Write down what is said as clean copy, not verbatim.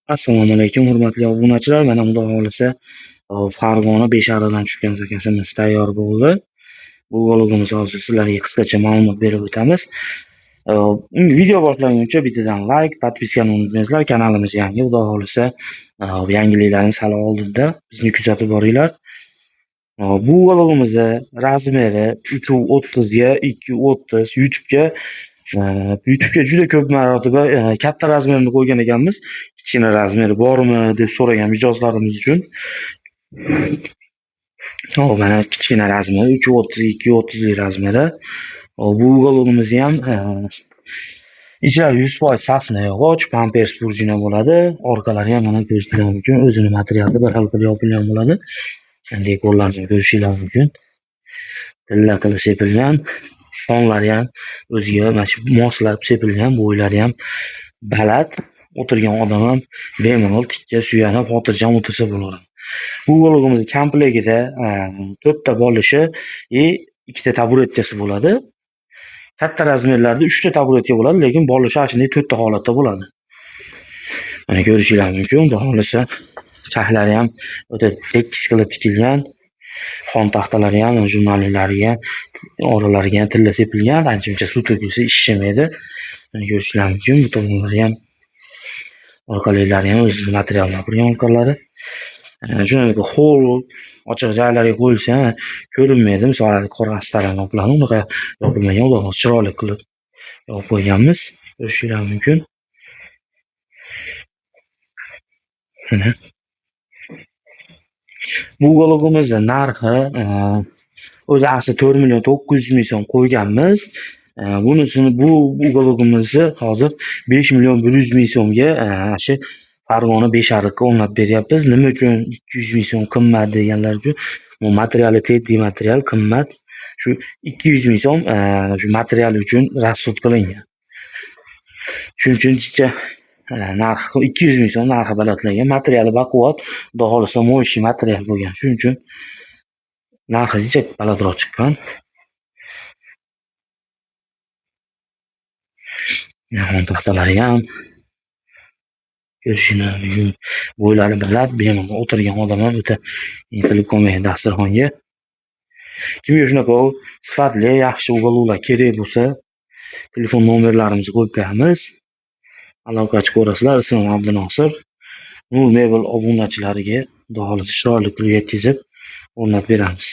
Assalomu alaykum, hurmatli obunachilar. Mana Xudo xohlasa, Farg'ona Beshariqdan tushgan zakasimiz tayyor bo'ldi. Bu vlogimiz hozir sizlarga qisqacha ma'lumot berib o'tamiz. Video boshlaguncha bittadan like, podpiskani unutmaysizlar. Kanalimiz yangi, Xudo xohlasa, yangiliklarimiz hali oldinda. Bizni kuzatib boringlar. Bu vlogimizni razmeri 3.30 ga 2.30 YouTube'ga juda ko'p marotaba katta razmerni qo'ygan ekanmiz. Kichkina razmeri bormi deb so'ragan mijozlarimiz uchun. Mana kichkina razmeri 3.30 2.30 razmeri. Bu vlogimizni ham ichlari 100% sasna yog'och, pampers prujina bo'ladi. Orqalari ham mana ko'rishingiz mumkin. O'zini materialida bir xil qilib yopilgan bo'ladi. Dekorlarni ko'rishingiz mumkin. Tilla qilib sepilgan. Fonlari ham o'ziga mana shu moslab sepilgan, bo'ylari ham baland. O'tirgan odam ham bemalol tikka suyanib, xotirjam o'tirsa bo'laveradi. Bu vlogimizning komplektida 4 ta bolishi va 2 ta taburetkasi bo'ladi. Katta razmerlarda 3 ta taburetka bo'ladi, lekin bolishi shunday 4 ta holatda bo'ladi. Mana ko'rishingiz mumkin. Xudo xohlasa, chahlari ham o'ta tekis qilib tikilgan. Xon taxtalari ham, jurnallariga, oralariga ham tilla sepilgan. Ancha-muncha suv to'kilsa ishlamaydi. Mana ko'rishingiz mumkin. Bu tomonlari ham, orqalari ham o'z materialdan qurilgan orqalari. Shunday ho'l ochiq joylarga qo'yilsa ko'rinmaydi. Misol qog'ozlarni yoqiladi, unaqa yopilmagan, xudo chiroyli qilib yopib qo'yganmiz. Ko'rishingiz mumkin. Bu vlogimizning narxi o'zi asli 4.900.000 so'm qo'yganmiz. Bunisini bu vlogimizni hozir 5.100.000 so'mga shu Farg'ona Beshariqqa o'rnatib beryapmiz. Nima uchun 200.000 so'm qimmat deganlar uchun, bu materiali teddiy material qimmat. Shu 200.000 so'm shu material uchun rasxod qilingan. Shuning uchun narxi 200.000 so'm narxi balandlangan. Materiali baquvvat, xudo xohlasa mo'yshin material bo'lgan. Shuning uchun narxi jicha balandroq chiqqan. Xon taxtalari ham ko'rishingiz mumkin. Bo'ylari baland, bemalol o'tirgan odam ham o'ta intilib qolmaydi dasturxonga. Kimga shunaqa sifatli, yaxshi vloglar kerak bo'lsa, telefon nomerlarimizni qo'yib qo'yamiz. Aloqachi ko'rasizlar. Ismim Abdunosir. Nur Mebel obunachilariga xudo xohlasa chiroyli qilib yetkazib o'rnatib beramiz.